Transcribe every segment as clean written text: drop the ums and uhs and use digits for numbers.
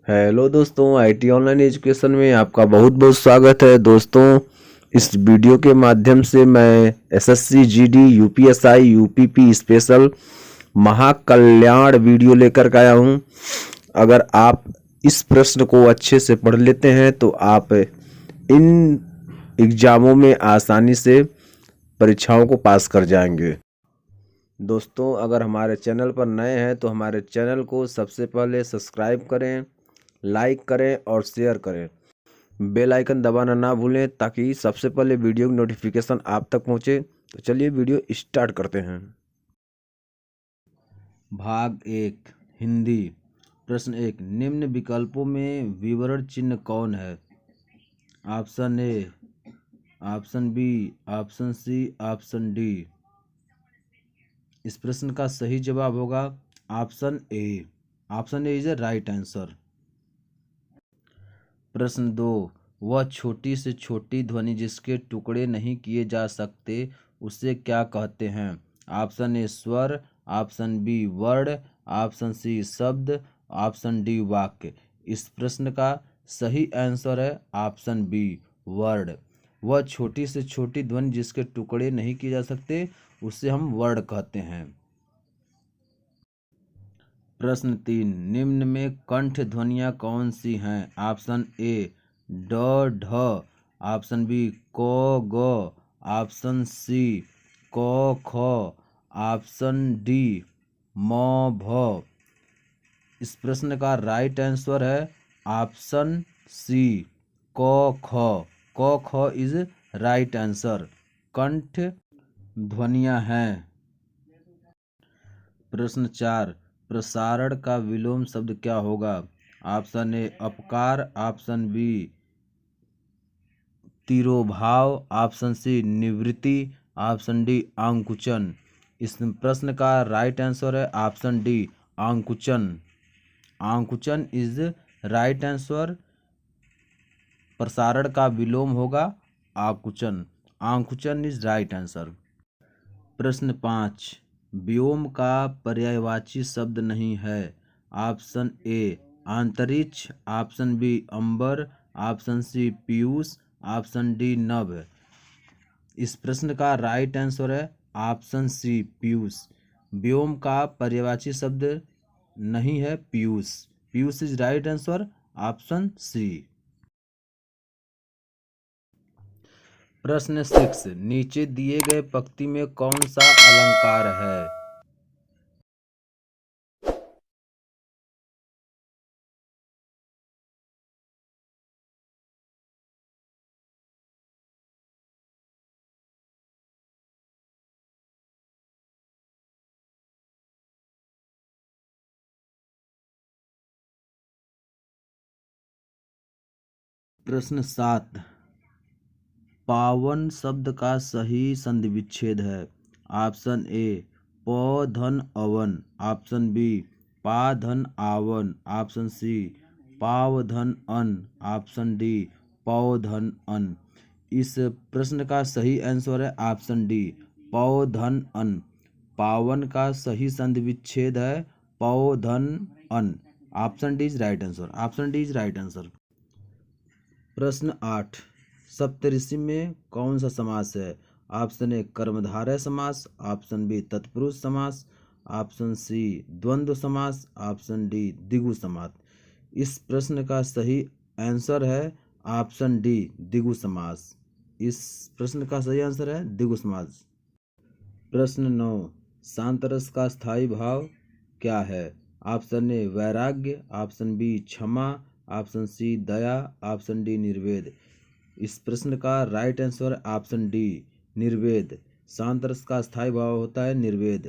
Hello दोस्तों, IT online education में आपका बहुत बहुत स्वागत है। दोस्तों, इस वीडियो के माध्यम से मैं SSC GD UPSI UPP special महाकल्याण वीडियो लेकर के आया हूं। अगर आप इस प्रश्न को अच्छे से पढ़ लेते हैं तो आप इन एग्जामों में आसानी से परीक्षाओं को पास कर जाएंगे। दोस्तों, अगर हमारे चैनल पर नए हैं तो हमारे चैनल को सबसे पहले सब्सक्राइब करें, लाइक करें और शेयर करें। बेल आइकन दबाना ना भूलें ताकि सबसे पहले वीडियो की नोटिफिकेशन आप तक पहुंचे। तो चलिए वीडियो स्टार्ट करते हैं। भाग 1 हिंदी। प्रश्न 1, निम्न विकल्पों में विवरण चिन्ह कौन है? Option A, option B, option C, option D. इस प्रश्न का सही जवाब होगा option A. Option A is a right answer. प्रश्न 2, वह छोटी से छोटी ध्वनि जिसके टुकड़े नहीं किए जा सकते उसे क्या कहते हैं? ऑप्शन ए स्वर, ऑप्शन बी वर्ण, ऑप्शन सी शब्द, ऑप्शन डी वाक्य। इस प्रश्न का सही आंसर है ऑप्शन बी वर्ण। वह छोटी से छोटी ध्वनि जिसके टुकड़े नहीं किए जा सकते उसे हम वर्ण कहते हैं। प्रश्न 3, निम्न में कंठ ध्वनियाँ कौन सी हैं? ऑप्शन ए ड ढ, ऑप्शन बी क ग, ऑप्शन सी क ख, ऑप्शन डी म भ। इस प्रश्न का राइट आंसर है ऑप्शन सी क ख। क ख इज राइट आंसर। कंठ ध्वनियाँ हैं। प्रश्न 4, प्रसारण का विलोम शब्द क्या होगा? ऑप्शन ए अपकार, ऑप्शन बी तिरोभाव, ऑप्शन सी निवृत्ति, ऑप्शन डी आंकुचन। इस प्रश्न का राइट आंसर है ऑप्शन डी आंकुचन। आंकुचन इज राइट आंसर। प्रसारण का विलोम होगा आकुचन। आंकुचन इज राइट आंसर। प्रश्न 5, व्योम का पर्यायवाची शब्द नहीं है। ऑप्शन ए अंतरिक्ष, ऑप्शन बी अंबर, ऑप्शन सी पीयूष, ऑप्शन डी नभ। इस प्रश्न का राइट आंसर है ऑप्शन सी पीयूष। व्योम का पर्यायवाची शब्द नहीं है पीयूष। पीयूष is right answer option C. प्रश्न 6, नीचे दिए गए पंक्ति में कौन सा अलंकार है? प्रश्न 7, पावन शब्द का सही संधि विच्छेद है। ऑप्शन ए प धन अवन, ऑप्शन बी पा धन आवन, ऑप्शन सी पाव धन अन, ऑप्शन डी पौ धन अन। इस प्रश्न का सही आंसर है ऑप्शन डी पौ धन अन। पावन का सही संधि विच्छेद है पौ धन अन। Option D is right answer. Option D is right answer. प्रश्न 8, सप्तऋषि में कौन सा समास है? ऑप्शन ए कर्मधारय समास, ऑप्शन बी तत्पुरुष समास, ऑप्शन सी द्वंद्व समास, ऑप्शन डी द्विगु समास। इस प्रश्न का सही आंसर है ऑप्शन डी द्विगु समास। इस प्रश्न का सही आंसर है द्विगु समास। प्रश्न 9, शांतरस का स्थायी भाव क्या है? ऑप्शन ए वैराग्य, ऑप्शन बी क्षमा, ऑप्शन सी दया, ऑप्शन डी निर्वेद। इस प्रश्न का राइट आंसर ऑप्शन डी निर्वेद। शांतरस का स्थायी भाव होता है निर्वेद।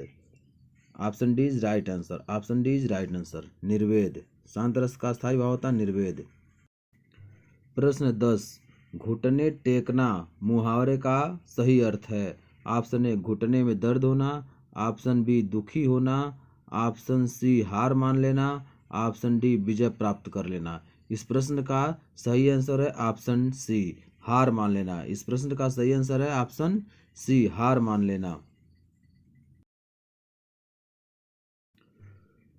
Option D is right answer. Option D is right answer निर्वेद। शांतरस का स्थायी भाव होता है निर्वेद। प्रश्न 10, घुटने टेकना मुहावरे का सही अर्थ है। ऑप्शन ए घुटने में दर्द होना, ऑप्शन बी दुखी होना, ऑप्शन सी हार मान लेना, ऑप्शन डी विजय प्राप्त कर लेना। इस प्रश्न का सही आंसर है ऑप्शन सी हार मान लेना। इस प्रश्न का सही आंसर है ऑप्शन सी हार मान लेना।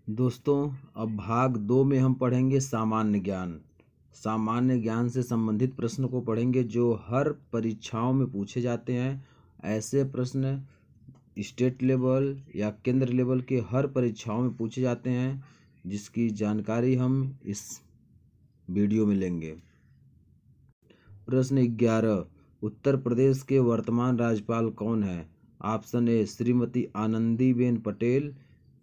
दोस्तों अब भाग 2 में हम पढ़ेंगे सामान्य ज्ञान। सामान्य ज्ञान से संबंधित प्रश्न को पढ़ेंगे जो हर परीक्षाओं में पूछे जाते हैं। ऐसे प्रश्न स्टेट लेवल या केंद्र लेवल के हर परीक्षाओं में पूछे जाते हैं, जिसकी जानकारी हम इस वीडियो में लेंगे। प्रश्न 11, उत्तर प्रदेश के वर्तमान राज्यपाल कौन है? Option A Shrimati Anandiben Patel,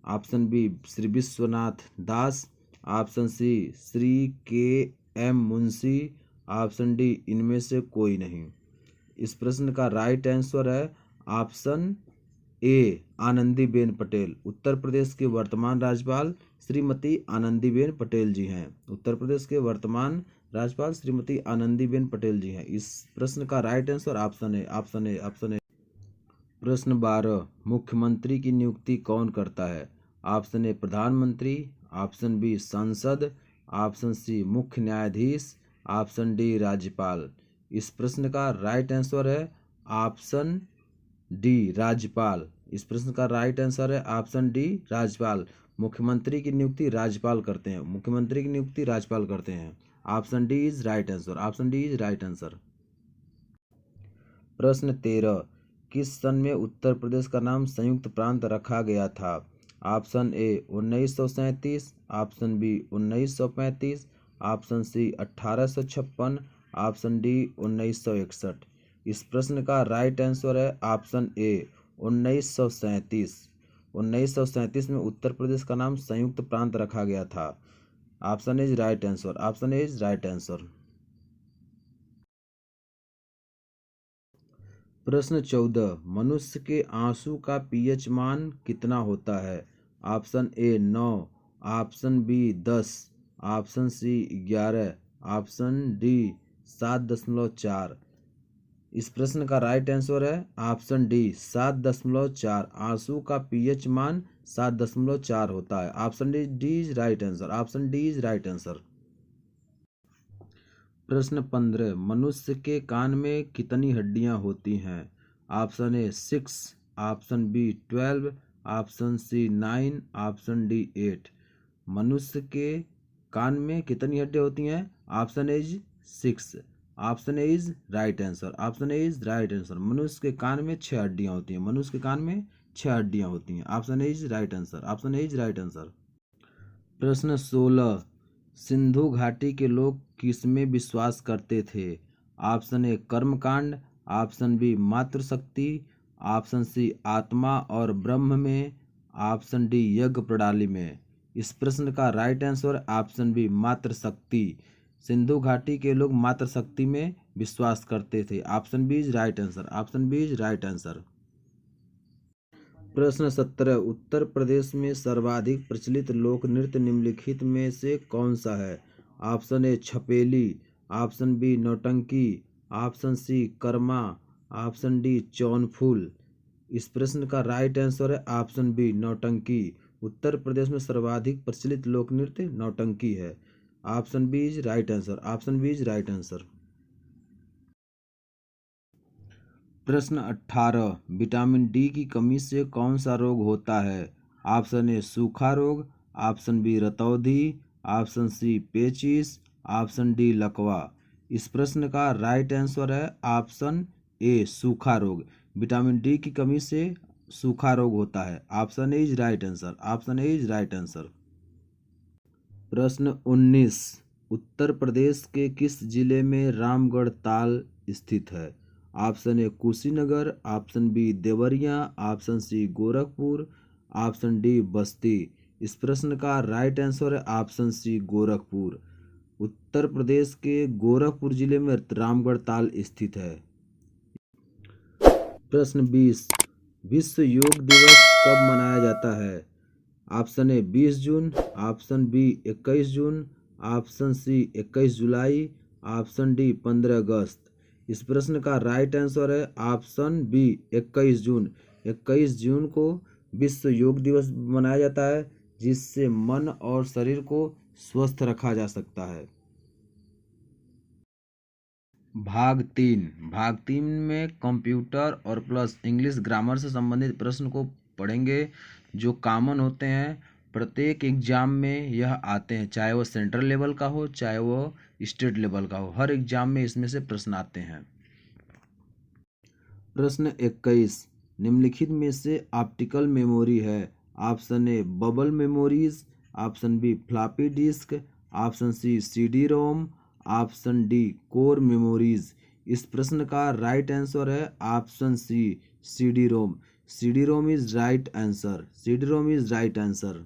option B Shri Vishwanath Das, option C Shri K M. Munshi, option D इनमें से कोई नहीं। इस प्रश्न का राइट आंसर है ऑप्शन ए आनंदीबेन पटेल। उत्तर प्रदेश के वर्तमान राज्यपाल श्रीमती आनंदीबेन पटेल जी हैं। उत्तर प्रदेश के वर्तमान राज्यपाल श्रीमती आनंदीबेन पटेल जी हैं। इस प्रश्न का right answer option A, option A, option ए। प्रश्न 12, मुख्यमंत्री की नियुक्ति कौन करता है? ऑप्शन ए प्रधानमंत्री, ऑप्शन बी संसद, ऑप्शन सी मुख्य न्यायाधीश, ऑप्शन डी राज्यपाल। इस प्रश्न का राइट आंसर है ऑप्शन डी राज्यपाल। इस प्रश्न का राइट आंसर है ऑप्शन डी राज्यपाल। मुख्यमंत्री की नियुक्ति राज्यपाल करते हैं। मुख्यमंत्री की नियुक्ति राज्यपाल करते हैं। Option D is right answer. Option D is right answer. प्रश्न 13, किस सन में उत्तर प्रदेश का नाम संयुक्त प्रांत रखा गया था? Option A 1937, option B 1935, option C 1856, option D 1961। इस प्रश्न का राइट आंसर है ऑप्शन ए 1937। 1937 में उत्तर प्रदेश का नाम संयुक्त प्रांत रखा गया था। Option is right answer. Option is right answer. प्रश्न 14, मनुष्य के आंसू का पीएच मान कितना होता है? Option A 9, option B 10, option C 11, option D 7.4। इस प्रश्न का राइट आंसर है ऑप्शन डी 7.4। आंसू का पीएच मान 7.4 होता है। Option D is right answer. Option D is right answer. प्रश्न 15, मनुष्य के कान में कितनी हड्डियां होती हैं? Option A 6, option B 12, option C 9, option D 8। मनुष्य के कान में कितनी हड्डियां होती हैं? Option A is 6। Option A is right answer. Option A is right answer. मनुष्य के कान में 6 हड्डियां होती हैं। मनुष्य के कान में 6 हड्डियां होती हैं। Option A is right answer. Option A is right answer. प्रश्न 16, सिंधु घाटी के लोग किसमें विश्वास करते थे? ऑप्शन ए कर्मकांड, ऑप्शन बी मातृशक्ति, ऑप्शन सी आत्मा और ब्रह्म में, ऑप्शन डी यज्ञ प्रणाली में। इस प्रश्न का राइट आंसर ऑप्शन बी मातृशक्ति। सिंधु घाटी के लोग मातृशक्ति में विश्वास करते थे। Option B is right answer. Option B is right answer. प्रश्न 17, उत्तर प्रदेश में सर्वाधिक प्रचलित लोक नृत्य निम्नलिखित में से कौन सा है? ऑप्शन ए छपेली, ऑप्शन बी नौटंकी, ऑप्शन सी कर्मा, ऑप्शन डी चौनफूल। इस प्रश्न का राइट आंसर है ऑप्शन बी नौटंकी। उत्तर प्रदेश में सर्वाधिक प्रचलित लोक नृत्य नौटंकी है। Option B is right answer. Option B is right answer. प्रश्न 18, विटामिन डी की कमी से कौन सा रोग होता है? ऑप्शन ए सूखा रोग, ऑप्शन बी रतौंधी, ऑप्शन सी पेचिश, ऑप्शन डी लकवा। इस प्रश्न का राइट आंसर है ऑप्शन ए सूखा रोग। विटामिन डी की कमी से सूखा रोग होता है। Option A is right answer. Option A is right answer. प्रश्न 19, उत्तर प्रदेश के किस जिले में रामगढ़ ताल स्थित है? Option A Kushinagar, option B Deoria, option C Gorakhpur, option D Basti. इस प्रश्न का राइट आंसर है ऑप्शन सी गोरखपुर। उत्तर प्रदेश के गोरखपुर जिले में रामगढ़ ताल स्थित है। प्रश्न 20, विश्व योग दिवस कब मनाया जाता है? ऑप्शन ए 20 जून, ऑप्शन बी 21 जून, ऑप्शन सी 21 जुलाई, ऑप्शन डी 15 अगस्त। इस प्रश्न का राइट आंसर है ऑप्शन बी 21 जून। 21 जून को विश्व योग दिवस मनाया जाता है, जिससे मन और शरीर को स्वस्थ रखा जा सकता है। भाग 3 में कंप्यूटर और प्लस इंग्लिश ग्रामर से संबंधित प्रश्न को पढ़ेंगे जो कॉमन होते हैं प्रत्येक एग्जाम में यह आते हैं, चाहे वो सेंट्रल लेवल का हो चाहे वो स्टेट लेवल का हो, हर एग्जाम में इसमें से प्रश्न आते हैं। प्रश्न 21, निम्नलिखित में से ऑप्टिकल मेमोरी है? Option A bubble memories, option B floppy disk, option C CD ROM, option D core memories. इस प्रश्न का राइट आंसर है option C CD ROM. CD ROM is right answer. CD ROM is right answer.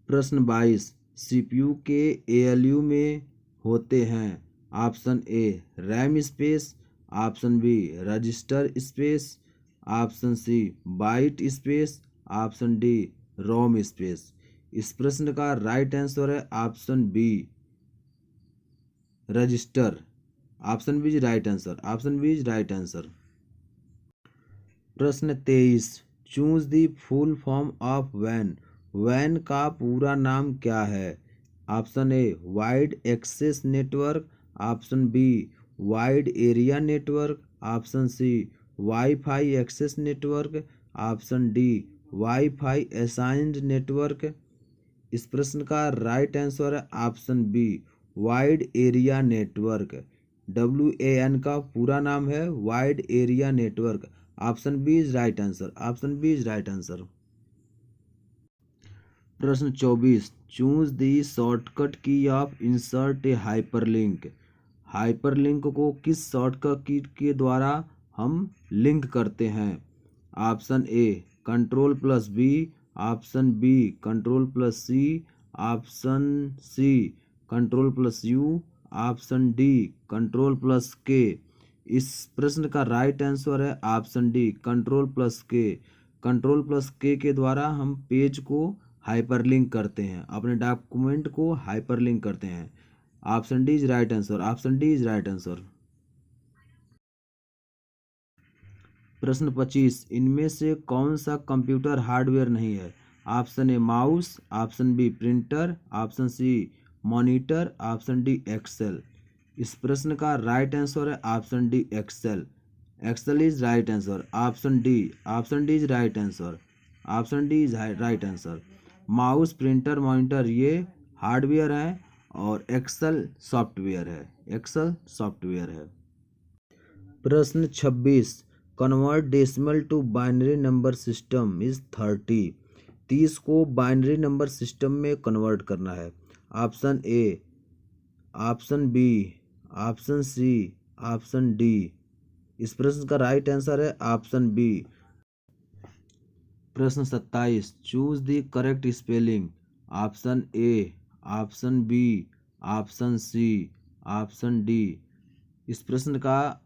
प्रश्न 22, CPU के ALU में होते हैं? Option A RAM space, option B register space, option C byte space, option D ROM space. इस प्रश्न का right answer है option B register. Option B is right answer. Option B is right answer. प्रश्न 23, choose the full form of वैन। वैन का पूरा नाम क्या है? Option A wide access network, option B wide area network, option C wifi access network, option D wifi assigned network. इस प्रश्न का राइट आंसर है option B wide area network. WAN का पूरा नाम है wide area network. Option B is right answer. Option B is right answer. प्रश्न 24, choose the shortcut key of insert a hyperlink. Hyperlink को किस शॉर्टकट की के द्वारा हम लिंक करते हैं? Option A Ctrl+B, option B Ctrl+C, option C Ctrl+U, option D Ctrl+K। इस प्रश्न का राइट आंसर है ऑप्शन डी Ctrl+K। Ctrl+K के द्वारा हम पेज को हाइपरलिंक करते हैं, अपने डॉक्यूमेंट को हाइपरलिंक करते हैं। Option D is right answer. Option D is right answer. प्रश्न 25, इनमें से कौन सा कंप्यूटर हार्डवेयर नहीं है? Option A mouse, option B printer, option C monitor, option D Excel. इस प्रश्न का राइट आंसर है option D Excel. Excel is right answer. Option D is right answer. Option D is right answer. Mouse printer monitor ये hardware है और Excel software है। Excel software है। प्रश्न 26, convert decimal to binary number system is 30। 30 को binary number system में convert करना है। Option A, option B, option C, option D. इस प्रश्न का राइट आंसर है ऑप्शन बी। प्रश्न 27, choose the correct spelling. Option A, option B, option C, option D. इस प्रश्न का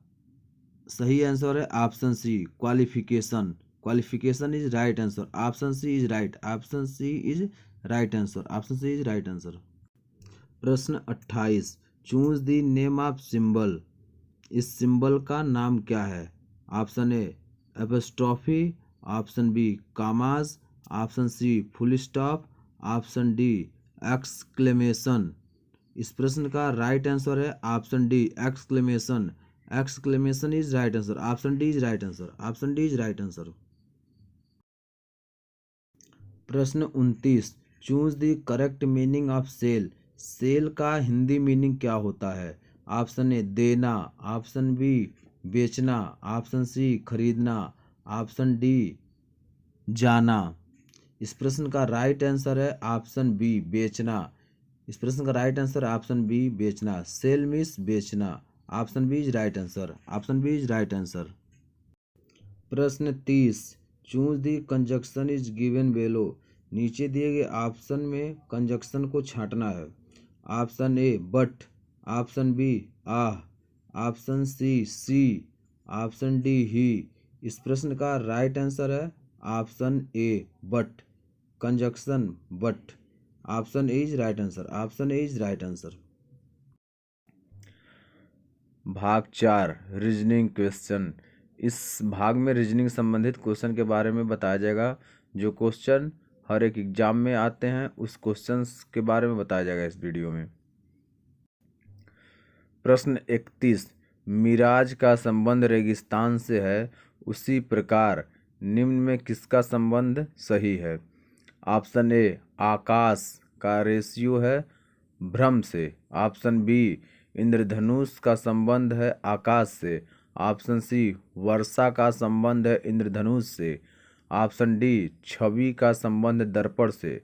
सही आंसर है option C qualification. Qualification is right answer. Option C is right. Option C is right answer. Option C is right answer. प्रश्न 28, choose the name of symbol. इस symbol का नाम क्या है? Option A apostrophe, option B commas, option C full stop, option D exclamation. इस प्रश्न का right answer है option D exclamation. Exclamation is right answer. Option D is right answer. Option D is right answer. प्रश्न 29, choose the correct meaning of sell. Sell का Hindi meaning क्या होता है? Option A देना, ऑप्शन बी बेचना, option C खरीदना, option D जाना। इस प्रश्न का राइट आंसर है ऑप्शन बी बेचना। इस प्रश्न का राइट आंसर है ऑप्शन बी बेचना। सेल मीन्स बेचना। Option B is right answer. Option B is right answer. प्रश्न 30, choose the conjunction is given below. नीचे दिए गए ऑप्शन में कंजक्शन को छांटना है। Option A but, option B आह, ऑप्शन सी, ऑप्शन डी ही। इस प्रश्न का राइट आंसर है option A but, conjunction but. Option A is right answer. Option A is right answer. भाग 4 रीजनिंग क्वेश्चन। इस भाग में रीजनिंग संबंधित क्वेश्चन के बारे में बताया जाएगा। जो क्वेश्चन हर एक एग्जाम में आते हैं उस क्वेश्चंस के बारे में बताया जाएगा इस वीडियो में। प्रश्न 31, मिराज का संबंध रेगिस्तान से है, उसी प्रकार निम्न में किसका संबंध सही है? ऑप्शन ए आकाश का रेशियो है भ्रम से। ऑप्शन बी इंद्रधनुष का संबंध है आकाश से। ऑप्शन सी वर्षा का संबंध है इंद्रधनुष से। ऑप्शन डी छवि का संबंध दर्पण से।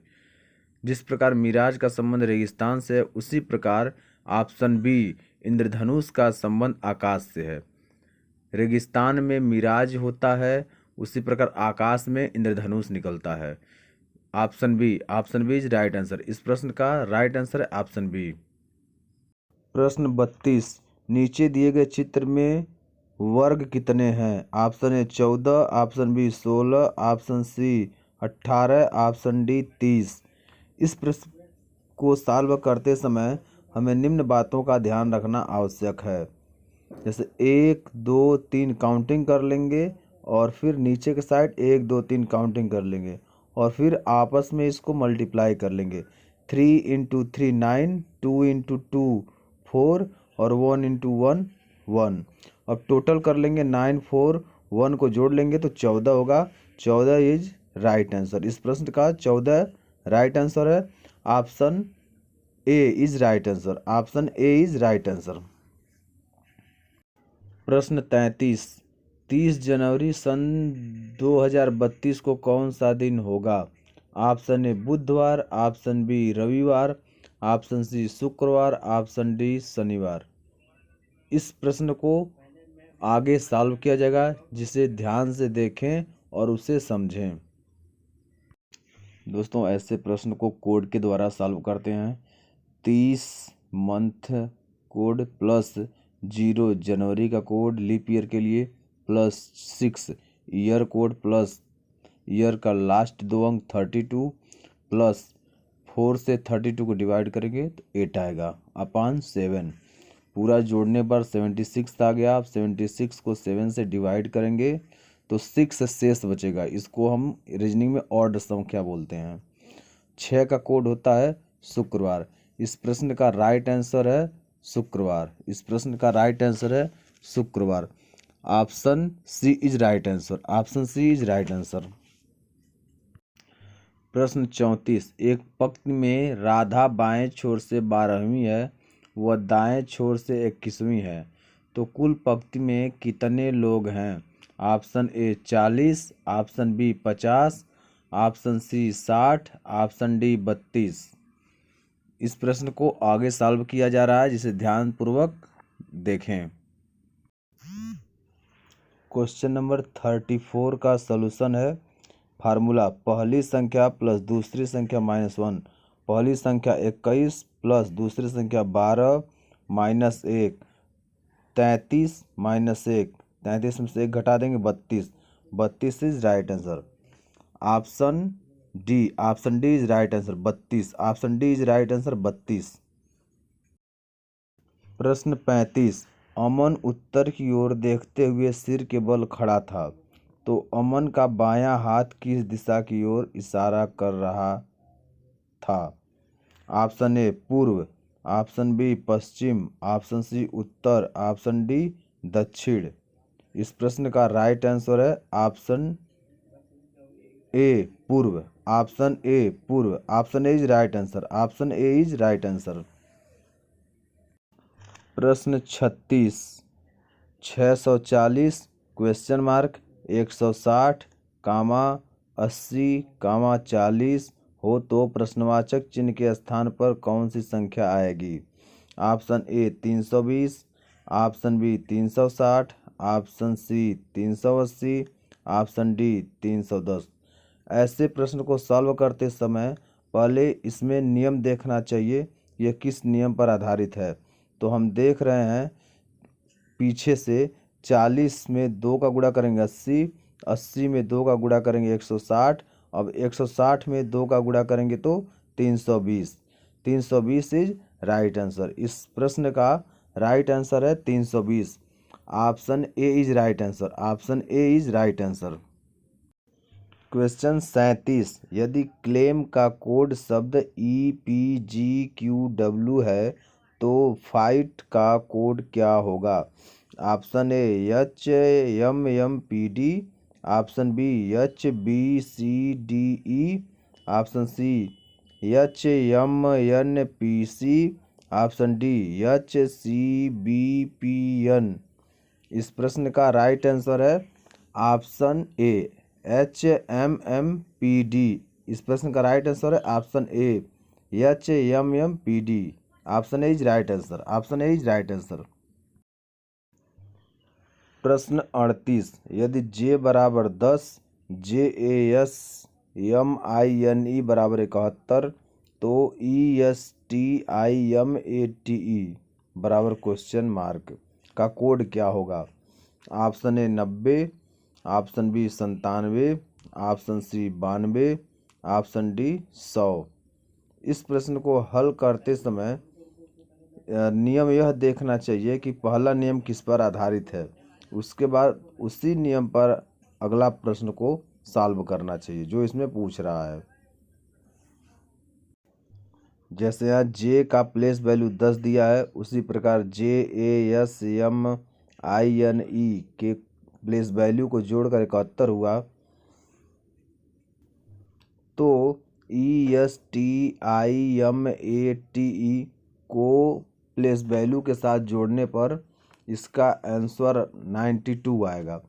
जिस प्रकार मिराज का संबंध रेगिस्तान से है, उसी प्रकार ऑप्शन बी इंद्रधनुष का संबंध आकाश से है। रेगिस्तान में मिराज होता है, उसी प्रकार आकाश में इंद्रधनुष निकलता है। Option B is right answer. इस प्रश्न का राइट आंसर है ऑप्शन बी। प्रश्न 32, नीचे दिए गए चित्र में वर्ग कितने हैं? Option A 14, option B 16, option C 18, option D 30। इस प्रश्न को सॉल्व करते समय हमें निम्न बातों का ध्यान रखना आवश्यक है। जैसे 1 2 3 काउंटिंग कर लेंगे और फिर नीचे के साइड 1 2 3 काउंटिंग कर लेंगे और फिर आपस में इसको मल्टीप्लाई कर लेंगे। 3 इंटू 3 9, 2 इंटू 2 4 और 1 इंटू 1 1। अब टोटल कर लेंगे 9 4 1 को जोड़ लेंगे तो 14 होगा। 14 इज राइट आंसर। इस प्रश्न का 14 राइट आंसर है। Option A is right answer. Option A is right answer. प्रश्न 33, 30 जनवरी सन 2032 को कौन सा दिन होगा? ऑप्शन ए बुधवार, ऑप्शन बी रविवार, ऑप्शन सी शुक्रवार, ऑप्शन डी शनिवार। इस प्रश्न को आगे सॉल्व किया जाएगा, जिसे ध्यान से देखें और उसे समझें। दोस्तों, ऐसे प्रश्न को कोड के द्वारा सॉल्व करते हैं। 30 मंथ कोड प्लस 0 जनवरी का कोड लीप ईयर के लिए, plus 6 year code plus year का लास्ट 2 अंक 32 प्लस 4 से 32 को डिवाइड करेंगे तो 8 आएगा अपॉन 7। पूरा जोड़ने पर 76 आ गया। आप 76 को 7 से डिवाइड करेंगे तो 6 शेष बचेगा। इसको हम रीजनिंग में ऑड संख्या बोलते हैं। 6 का कोड होता है शुक्रवार। इस प्रश्न का राइट आंसर है शुक्रवार। इस प्रश्न का राइट आंसर है शुक्रवार। Option C is right answer. Option C is right answer. प्रश्न 34, एक पंक्ति में राधा बाएं छोर से 12वीं है, वह दाएं छोर से 21वीं है, तो कुल पंक्ति में कितने लोग हैं? Option A 40, option B 50, option C 60, option D 32। इस प्रश्न को आगे सॉल्व किया जा रहा है, जिसे ध्यानपूर्वक देखें। क्वेश्चन नंबर 34 का सॉल्यूशन है। फार्मूला पहली संख्या प्लस दूसरी संख्या -1। पहली संख्या 21 प्लस दूसरी संख्या 12 माइनस 1 33 माइनस 1 33 में से 1 घटा देंगे 32। 32 is right answer. Option D is right answer 32। Option D is right answer 32। प्रश्न 35, अमन उत्तर की ओर देखते हुए सिर के बल खड़ा था, तो अमन का बायां हाथ किस दिशा की ओर इशारा कर रहा था? ऑप्शन ए पूर्व, ऑप्शन बी पश्चिम, ऑप्शन सी उत्तर, ऑप्शन डी दक्षिण। इस प्रश्न का राइट आंसर है ऑप्शन ए पूर्व। ऑप्शन ए पूर्व। Option A is right answer. Option A is right answer. प्रश्न 36, 640 क्वेश्चन मार्क 160 कामा 80 कामा 40 हो तो प्रश्नवाचक चिन्ह के स्थान पर कौन सी संख्या आएगी? Option A 320, option B 360, option C 380, option D 310। ऐसे प्रश्न को सॉल्व करते समय पहले इसमें नियम देखना चाहिए, यह किस नियम पर आधारित है। तो हम देख रहे हैं पीछे से 40 में 2 का गुणा करेंगे 80, 80 में 2 का गुणा करेंगे 160, अब 160 में 2 का गुणा करेंगे तो 320। 320 इज राइट आंसर। इस प्रश्न का राइट आंसर है 320। Option A is right answer. Option A is right answer. Question 37, यदि क्लेम का कोड शब्द EPGQW है तो फाइट का कोड क्या होगा? Option A HMMPD, option B HBCDE, option C HMNPC, option D HCBPN। इस प्रश्न का राइट आंसर है ऑप्शन ए HMMPD। इस प्रश्न का राइट आंसर है option A HMMPD। Option A is right answer, option A is right answer. प्रश्न 38, यदि J बराबर 10, JASMINE बराबर 71, तो ESTIMATE बराबर क्वेश्चन मार्क का कोड क्या होगा? Option A 90, option B 97, option C 92, option D 100। इस प्रश्न को हल करते समय नियम यह देखना चाहिए कि पहला नियम किस पर आधारित है, उसके बाद उसी नियम पर अगला प्रश्न को सॉल्व करना चाहिए जो इसमें पूछ रहा है। जैसे यहाँ J का प्लेस वैल्यू 10 दिया है, उसी प्रकार JASMINE के प्लेस वैल्यू को जोड़कर 71 हुआ, तो ESTIMATE को प्लेस वैल्यू के साथ जोड़ने पर इसका आंसर 92 आएगा।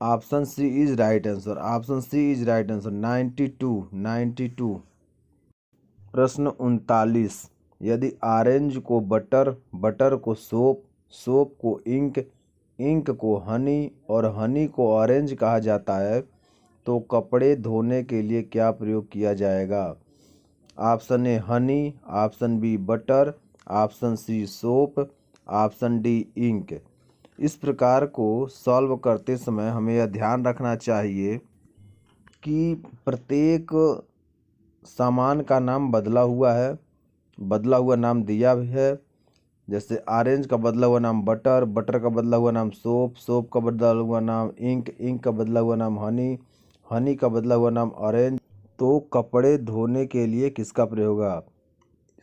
Option C is right answer, option C is right answer 92। प्रश्न 39, यदि ऑरेंज को बटर, बटर को सोप, सोप को इंक, इंक को हनी और हनी को ऑरेंज कहा जाता है, तो कपड़े धोने के लिए क्या प्रयोग किया जाएगा? Option A honey, option B butter, option C soap, option D ink. इस प्रकार को सॉल्व करते समय हमें यह ध्यान रखना चाहिए कि प्रत्येक सामान का नाम बदला हुआ है, बदला हुआ नाम दिया भी है। जैसे ऑरेंज का बदला हुआ नाम बटर, बटर का बदला हुआ नाम सोप, सोप का बदला हुआ नाम इंक, इंक का बदला हुआ नाम हनी, हनी का बदला हुआ नाम ऑरेंज। तो कपड़े धोने के लिए किसका प्रयोग होगा?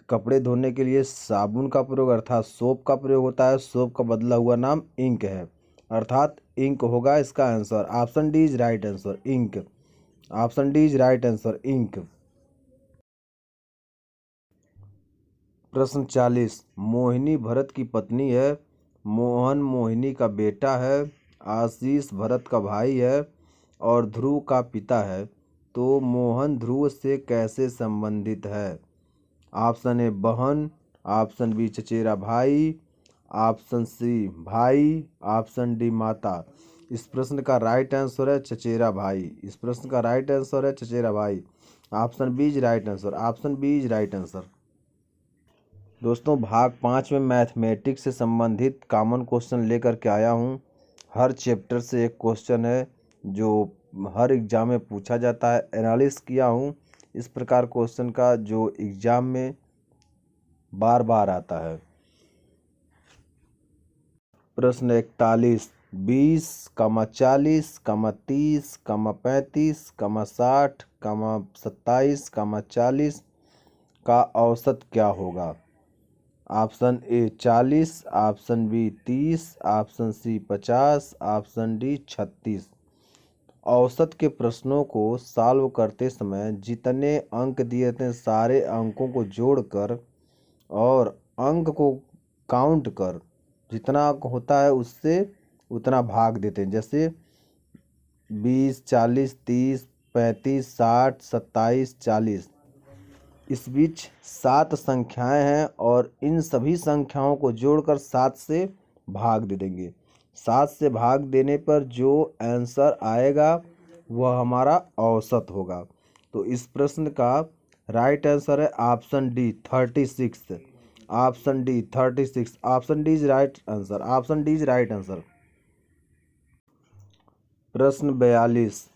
कपड़े धोने के लिए साबुन का प्रयोग अर्थात सोप का प्रयोग होता है। सोप का बदला हुआ नाम इंक है, अर्थात इंक होगा इसका answer. Option D is right answer, ink. Option D is right answer, ink. प्रश्न 40, मोहिनी भरत की पत्नी है, मोहन मोहिनी का बेटा है, आशीष भरत का भाई है और ध्रुव का पिता है, तो मोहन ध्रुव से कैसे संबंधित है? ऑप्शन ए बहन, ऑप्शन बी चचेरा भाई, ऑप्शन सी भाई, ऑप्शन डी माता। इस प्रश्न का राइट आंसर है चचेरा भाई। इस प्रश्न का राइट आंसर है चचेरा भाई। Option B is right answer, option B is right answer. दोस्तों, भाग 5 में मैथमेटिक्स से संबंधित कॉमन क्वेश्चन लेकर के आया हूँ। हर चैप्टर से एक क्वेश्चन है जो हर एग्ज़ाम में पूछा जाता है, एनालिसिस किया हूँ इस प्रकार क्वेश्चन का जो एग्ज़ाम में बार बार आता है। प्रश्न 41, 20, 40, 30, 35, 60, 27, 40 का औसत क्या होगा? Option A 40, option B 30, option C 50, option D 36। औसत के प्रश्नों को सॉल्व करते समय जितने अंक दिए थे सारे अंकों को जोड़कर और अंक को काउंट कर जितना अंक होता है उससे उतना भाग देते हैं। जैसे 20, 40, 30, 35, 60, 27, 40। इस बीच 7 संख्याएं हैं और इन सभी संख्याओं को जोड़कर 7 से भाग दे देंगे। 7 से भाग देने पर जो आंसर आएगा वह हमारा औसत होगा। तो इस प्रश्न का राइट आंसर है option D 36। Option D 36। Option D is right answer, option D is right answer. प्रश्न 42,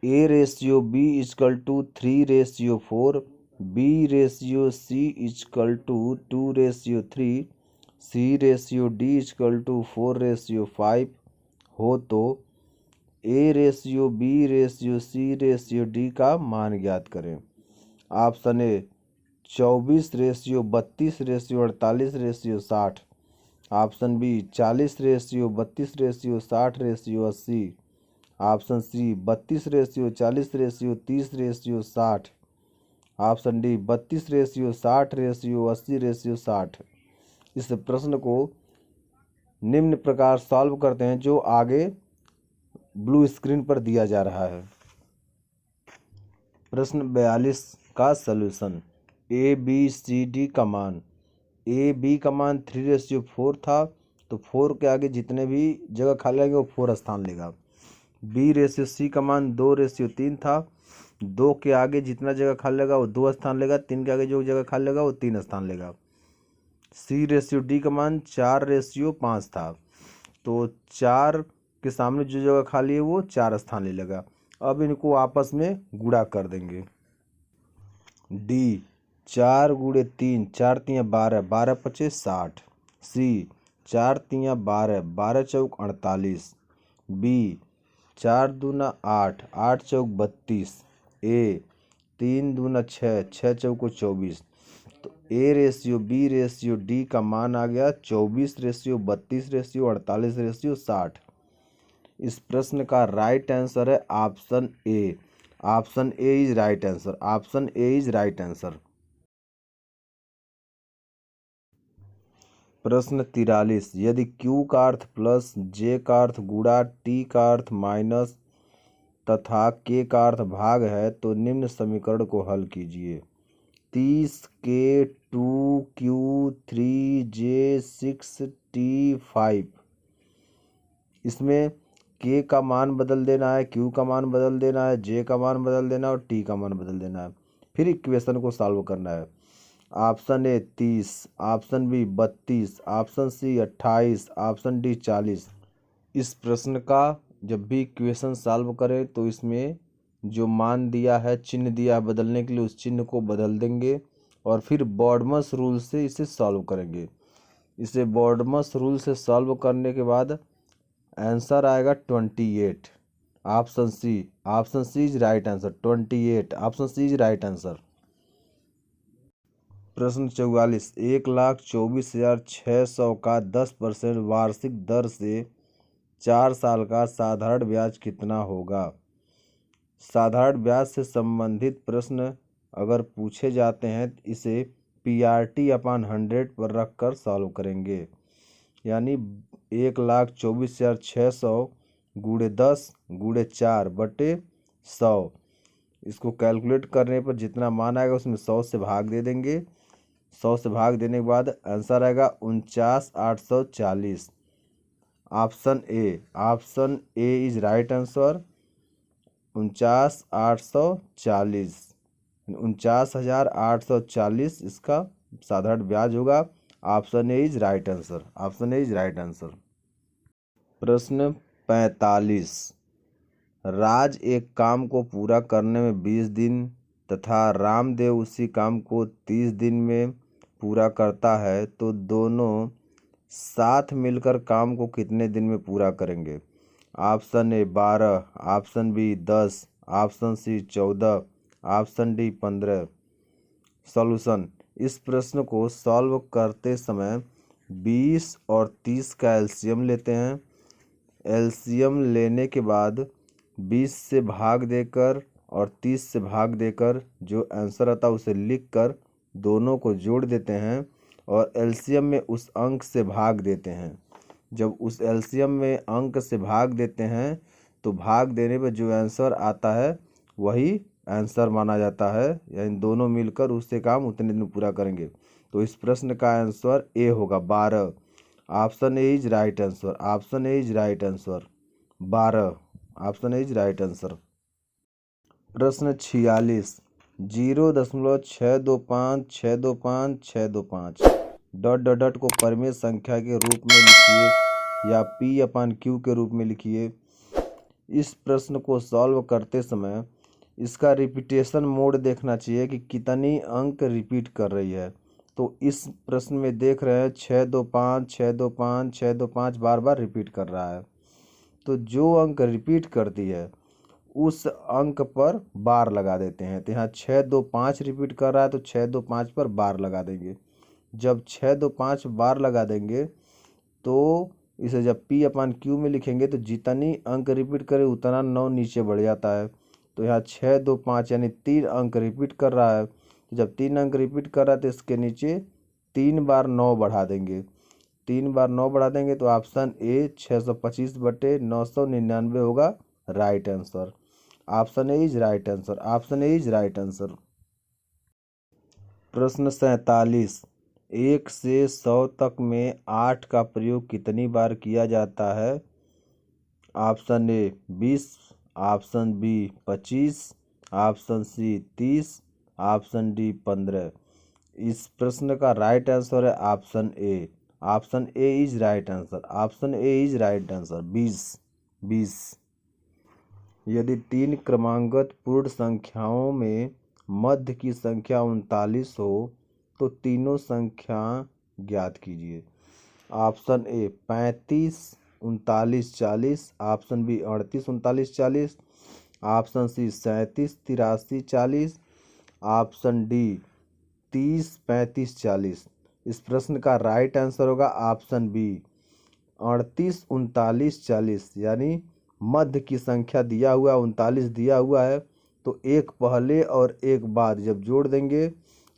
A/B=3/4, B/C=2/3, C/D=4/5 हो तो A/B/C/D का मान ज्ञात करें। Option A 24/32/48/60, option B 40/32/60/80, option C 32:40:30:60। Option D 32:60:80:60। इस प्रश्न को निम्न प्रकार सॉल्व करते हैं जो आगे ब्लू स्क्रीन पर दिया जा रहा है। प्रश्न 42 का solution. A B C D का मान, ए बी का मान 3:4 था, तो 4 के आगे जितने भी जगह खाली लगेंगे वो 4 स्थान लेगा। B/C का मान 2:3 था, 2 के आगे जितना जगह खाली लगा वो 2 स्थान लेगा, 3 के आगे जो जगह खाली लगा वो 3 स्थान लेगा। C/D का मान 4:5 था, तो 4 के सामने जो जगह खाली है वो 4 स्थान ले लेगा। अब इनको आपस में गुणा कर देंगे। डी 4 × 3 4 × 3 12 12 × 5 60। सी 4 × 3 12 12 × 4 48। बी 4 × 2 8 8 × 4 32। ए 3 × 2 6 6 × 4 24। तो A/B/D का मान आ गया 24:32:48:60। इस प्रश्न का राइट आंसर है option A. Option A is right answer. Option A is right answer. प्रश्न 43। यदि Q का अर्थ प्लस, J का अर्थ गुणा, T का अर्थ माइनस तथा K का अर्थ भाग है तो निम्न समीकरण को हल कीजिए। 30K 2Q 3J 6T 5। इसमें K का मान बदल देना है, Q का मान बदल देना है, J का मान बदल देना है और T का मान बदल देना है। फिर इक्वेशन को सॉल्व करना है। Option A 30, option B 32, option C 28, option D 40। इस प्रश्न का जब भी इक्वेशन सॉल्व करें तो इसमें जो मान दिया है, चिन्ह दिया है बदलने के लिए, उस चिन्ह को बदल देंगे और फिर बॉडमस रूल से इसे सॉल्व करेंगे। इसे बॉडमस रूल से सॉल्व करने के बाद आंसर आएगा 28। Option C is right answer. 28 option C is right answer. प्रश्न 44। 1,24,600 का 10% वार्षिक दर से 4 साल का साधारण ब्याज कितना होगा? साधारण ब्याज से संबंधित प्रश्न अगर पूछे जाते हैं तो इसे PRT/100 पर रख कर सॉल्व करेंगे। यानी 1,24,600 × 10 × 4/100। इसको कैलकुलेट करने पर जितना मान आएगा उसमें 100 से भाग दे देंगे। 100 से भाग देने के बाद आंसर आएगा 49,840। Option A is right answer. 49,840 49,840 इसका साधारण ब्याज होगा। Option A is right answer. Option A is right answer. प्रश्न 45। राज एक काम को पूरा करने में 20 दिन तथा रामदेव उसी काम को 30 दिन में पूरा करता है तो दोनों साथ मिलकर काम को कितने दिन में पूरा करेंगे? Option A 12, option B 10, option C 14, option D 15। Solution. इस प्रश्न को सॉल्व करते समय 20 और 30 का एलसीएम लेते हैं। एलसीएम लेने के बाद 20 से भाग देकर और 30 से भाग देकर जो आंसर आता है उसे लिखकर दोनों को जोड़ देते हैं और एलसीएम में उस अंक से भाग देते हैं। जब उस एलसीएम में अंक से भाग देते हैं तो भाग देने पर जो आंसर आता है वही आंसर माना जाता है। यानी दोनों मिलकर उससे काम उतने दिन पूरा करेंगे। तो इस प्रश्न का आंसर ए होगा 12। Option A is right answer. Option A is right answer 12। Option A is right answer. प्रश्न 46। 0.625 डॉट को परिमेय संख्या के रूप में लिखिए या P/Q के रूप में लिखिए। इस प्रश्न को सॉल्व करते समय इसका रिपीटेशन मोड देखना चाहिए कि कितनी अंक रिपीट कर रही है। तो इस प्रश्न में देख रहे हैं 625 625 625 बार बार रिपीट कर रहा है। तो जो अंक रिपीट करती है उस अंक पर बार लगा देते हैं। तो यहाँ 625 रिपीट कर रहा है तो 625 पर बार लगा देंगे। जब 625 बार लगा देंगे तो इसे जब P/Q में लिखेंगे तो जितनी अंक रिपीट करे उतना 9 नीचे बढ़ जाता है। तो यहाँ 6 2 5 यानी 3 अंक रिपीट कर रहा है। तो जब 3 अंक रिपीट कर रहा है तो इसके नीचे 3 बार 9 बढ़ा देंगे। 3 बार 9 बढ़ा देंगे तो ऑप्शन ए 625/999 होगा right answer. Option A is right answer. Option A is right answer. प्रश्न 47, 1 से 100 तक में 8 का प्रयोग कितनी बार किया जाता है? Option A 20, option B 25, option C 30, option D 15। इस प्रश्न का राइट आंसर है option A. Option A is right answer. Option A is right answer. 20। यदि 3 क्रमांकगत पूर्ण संख्याओं में मध्य की संख्या 39 हो तो तीनों संख्या ज्ञात कीजिए। Option A 35 39 40, option B 38 39 40, option C 37 83 40, option D 30 35 40। इस प्रश्न का राइट आंसर होगा ऑप्शन बी 38 39 40, यानी मध्य की संख्या दिया हुआ 39 दिया हुआ है तो एक पहले और एक बाद जब जोड़ देंगे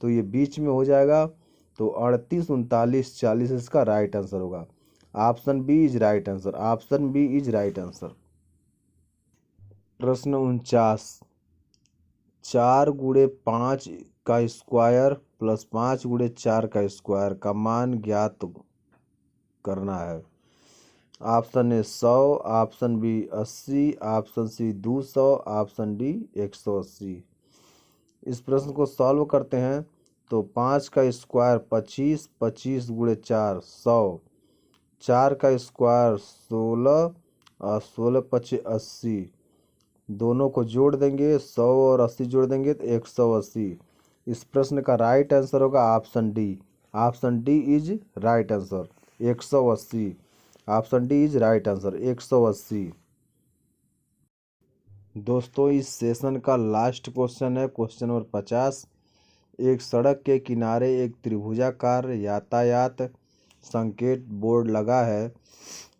तो ये बीच में हो जाएगा। तो 38 39 40 इसका राइट आंसर होगा। Option B is right answer. Option B is right answer. प्रश्न 49, 4 × 5 का स्क्वायर प्लस 5 × 4 का स्क्वायर का मान ज्ञात करना है। Option A 100, option B 80, option C 200, option D 180। इस प्रश्न को सॉल्व करते हैं तो 5 का स्क्वायर 25, 25 × 4 100, 4 का स्क्वायर 16 और 16 25 80। दोनों को जोड़ देंगे 100 और 80 जोड़ देंगे तो 180। इस प्रश्न का राइट आंसर होगा option D. Option D is right answer 180। Option D is right answer 180। दोस्तों इस सेशन का लास्ट क्वेश्चन है क्वेश्चन नंबर 50। एक सड़क के किनारे एक त्रिभुजाकार यातायात संकेत बोर्ड लगा है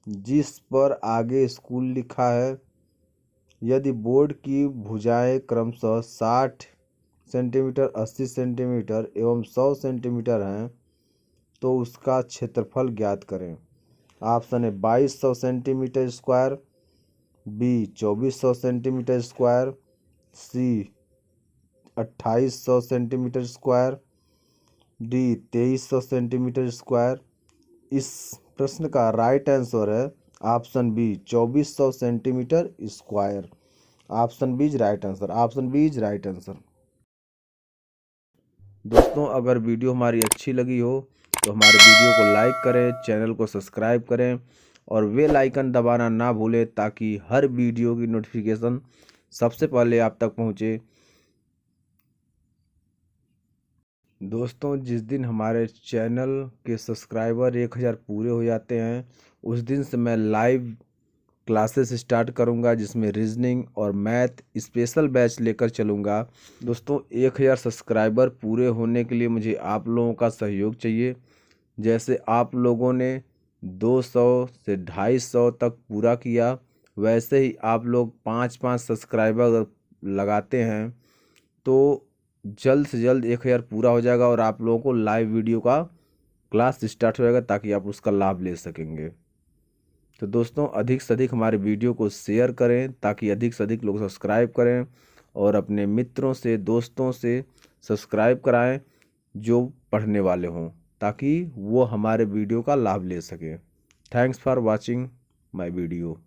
जिस पर आगे स्कूल लिखा है। यदि बोर्ड की भुजाएं क्रमशः 60 सेंटीमीटर 80 सेंटीमीटर एवं 100 सेंटीमीटर हैं तो उसका क्षेत्रफल ज्ञात करें। Option A 2200 centimetre square, B 2400 centimetre square, C 2800 centimetre square, D 2300 centimetre square. इस प्रश्न का राइट आंसर है option B 2400 centimetre square. Option B is right answer. Option B is right answer. दोस्तों अगर वीडियो हमारी अच्छी लगी हो तो हमारे वीडियो को लाइक करें, चैनल को सब्सक्राइब करें और बेल आइकन दबाना ना भूलें ताकि हर वीडियो की नोटिफिकेशन सबसे पहले आप तक पहुंचे। दोस्तों जिस दिन हमारे चैनल के सब्सक्राइबर 1000 पूरे हो जाते हैं उस दिन से मैं लाइव क्लासेस स्टार्ट करूंगा जिसमें रीजनिंग और मैथ स्पेशल बैच लेकर चलूंगा। दोस्तों 1000 सब्सक्राइबर पूरे होने के लिए मुझे आप लोगों का सहयोग चाहिए। जैसे आप लोगों ने 200 से 250 तक पूरा किया वैसे ही आप लोग 5-5 सब्सक्राइबर लगाते हैं तो जल्द से जल्द 1000 पूरा हो जाएगा और आप लोगों को लाइव वीडियो का क्लास स्टार्ट हो जाएगा ताकि आप उसका लाभ ले सकेंगे। तो दोस्तों अधिक से अधिक हमारे वीडियो को शेयर करें ताकि अधिक से अधिक लोग सब्सक्राइब करें और अपने मित्रों से दोस्तों से सब्सक्राइब कराएं जो पढ़ने वाले हों ताकि वो हमारे वीडियो का लाभ ले सकें। Thanks for watching my video.